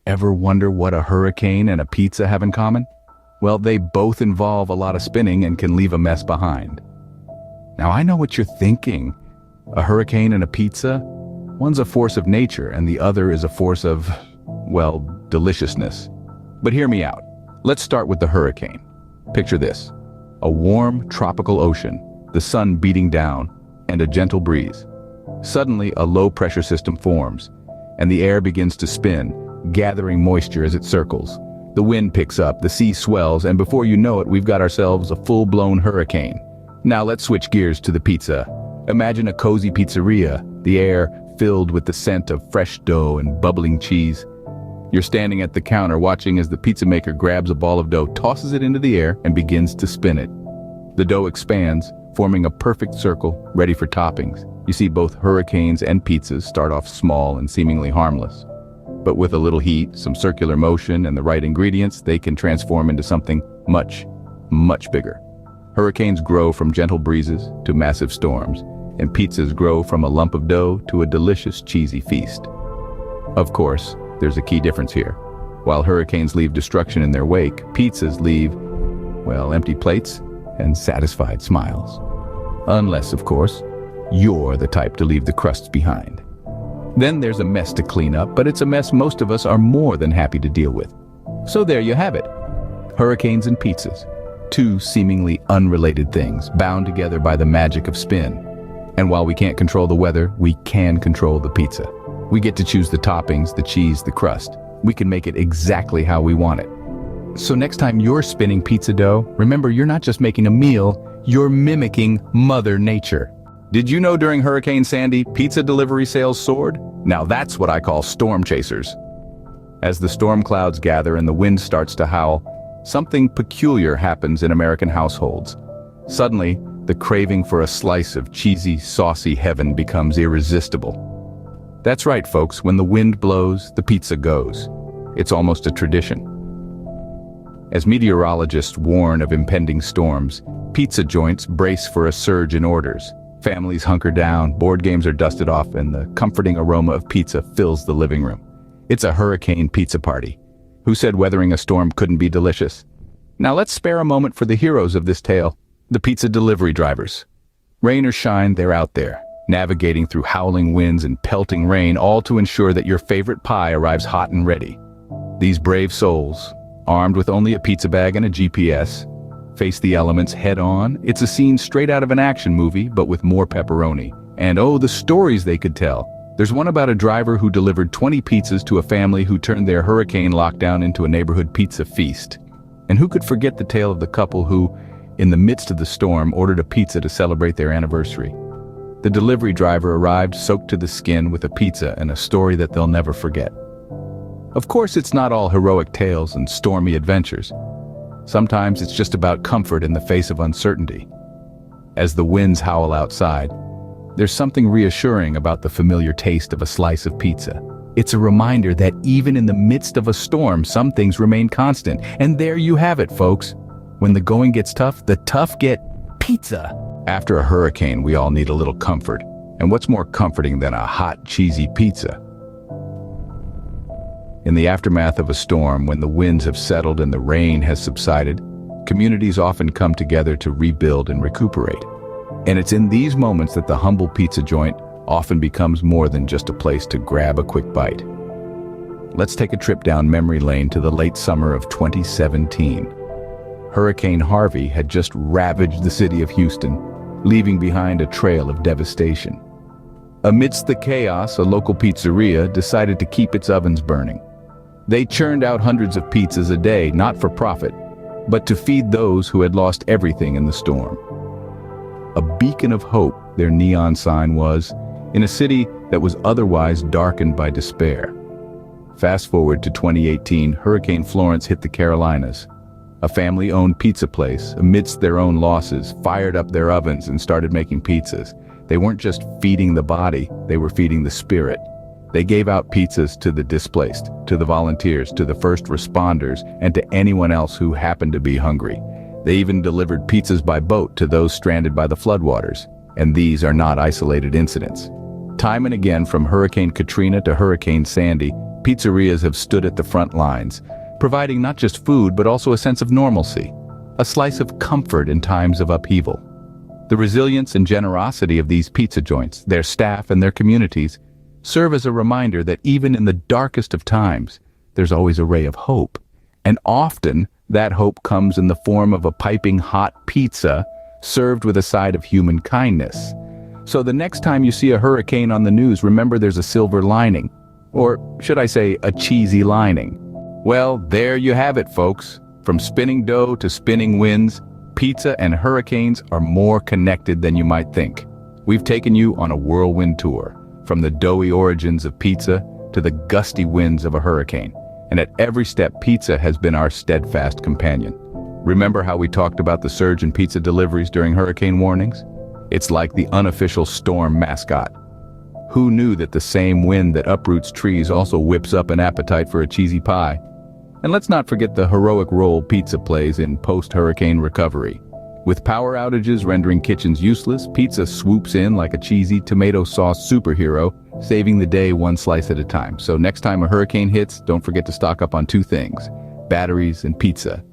Ever wonder what a hurricane and a pizza have in common? Well, they both involve a lot of spinning and can leave a mess behind. Now I know what you're thinking. A hurricane and a pizza? One's a force of nature and the other is a force of, well, deliciousness. But hear me out. Let's start with the hurricane. Picture this. A warm, tropical ocean, the sun beating down, and a gentle breeze. Suddenly, a low-pressure system forms, and the air begins to spin, gathering moisture as it circles. The wind picks up, the sea swells, and before you know it, we've got ourselves a full-blown hurricane. Now let's switch gears to the pizza. Imagine a cozy pizzeria, the air filled with the scent of fresh dough and bubbling cheese. You're standing at the counter watching as the pizza maker grabs a ball of dough, tosses it into the air, and begins to spin it. The dough expands, forming a perfect circle, ready for toppings. You see both hurricanes and pizzas start off small and seemingly harmless. But with a little heat, some circular motion, and the right ingredients, they can transform into something much, much bigger. Hurricanes grow from gentle breezes to massive storms, and pizzas grow from a lump of dough to a delicious cheesy feast. Of course, there's a key difference here. While hurricanes leave destruction in their wake, pizzas leave, well, empty plates and satisfied smiles. Unless, of course, you're the type to leave the crusts behind. Then there's a mess to clean up, but it's a mess most of us are more than happy to deal with. So there you have it. Hurricanes and pizzas. Two seemingly unrelated things, bound together by the magic of spin. And while we can't control the weather, we can control the pizza. We get to choose the toppings, the cheese, the crust. We can make it exactly how we want it. So next time you're spinning pizza dough, remember you're not just making a meal, you're mimicking Mother Nature. Did you know during Hurricane Sandy, pizza delivery sales soared? Now that's what I call storm chasers. As the storm clouds gather and the wind starts to howl, something peculiar happens in American households. Suddenly, the craving for a slice of cheesy, saucy heaven becomes irresistible. That's right, folks, when the wind blows, the pizza goes. It's almost a tradition. As meteorologists warn of impending storms, pizza joints brace for a surge in orders. Families hunker down, board games are dusted off, and the comforting aroma of pizza fills the living room. It's a hurricane pizza party. Who said weathering a storm couldn't be delicious? Now let's spare a moment for the heroes of this tale, the pizza delivery drivers. Rain or shine, they're out there, navigating through howling winds and pelting rain, all to ensure that your favorite pie arrives hot and ready. These brave souls, armed with only a pizza bag and a GPS, face the elements head-on. It's a scene straight out of an action movie, but with more pepperoni. And oh, the stories they could tell. There's one about a driver who delivered 20 pizzas to a family who turned their hurricane lockdown into a neighborhood pizza feast. And who could forget the tale of the couple who, in the midst of the storm, ordered a pizza to celebrate their anniversary. The delivery driver arrived soaked to the skin with a pizza and a story that they'll never forget. Of course, it's not all heroic tales and stormy adventures. Sometimes it's just about comfort in the face of uncertainty. As the winds howl outside, there's something reassuring about the familiar taste of a slice of pizza. It's a reminder that even in the midst of a storm, some things remain constant. And there you have it, folks. When the going gets tough, the tough get pizza. After a hurricane, we all need a little comfort. And what's more comforting than a hot, cheesy pizza? In the aftermath of a storm, when the winds have settled and the rain has subsided, communities often come together to rebuild and recuperate. And it's in these moments that the humble pizza joint often becomes more than just a place to grab a quick bite. Let's take a trip down memory lane to the late summer of 2017. Hurricane Harvey had just ravaged the city of Houston, leaving behind a trail of devastation. Amidst the chaos, a local pizzeria decided to keep its ovens burning. They churned out hundreds of pizzas a day, not for profit, but to feed those who had lost everything in the storm. A beacon of hope, their neon sign was, in a city that was otherwise darkened by despair. Fast forward to 2018, Hurricane Florence hit the Carolinas. A family-owned pizza place, amidst their own losses, fired up their ovens and started making pizzas. They weren't just feeding the body, they were feeding the spirit. They gave out pizzas to the displaced, to the volunteers, to the first responders, and to anyone else who happened to be hungry. They even delivered pizzas by boat to those stranded by the floodwaters. And these are not isolated incidents. Time and again, from Hurricane Katrina to Hurricane Sandy, pizzerias have stood at the front lines, providing not just food but also a sense of normalcy, a slice of comfort in times of upheaval. The resilience and generosity of these pizza joints, their staff and their communities, serve as a reminder that even in the darkest of times, there's always a ray of hope. And often, that hope comes in the form of a piping hot pizza served with a side of human kindness. So the next time you see a hurricane on the news, remember there's a silver lining. Or should I say, a cheesy lining. Well, there you have it, folks. From spinning dough to spinning winds, pizza and hurricanes are more connected than you might think. We've taken you on a whirlwind tour, from the doughy origins of pizza to the gusty winds of a hurricane. And at every step, pizza has been our steadfast companion. Remember how we talked about the surge in pizza deliveries during hurricane warnings? It's like the unofficial storm mascot. Who knew that the same wind that uproots trees also whips up an appetite for a cheesy pie? And let's not forget the heroic role pizza plays in post-hurricane recovery. With power outages rendering kitchens useless, pizza swoops in like a cheesy tomato sauce superhero, saving the day one slice at a time. So next time a hurricane hits, don't forget to stock up on two things: batteries and pizza.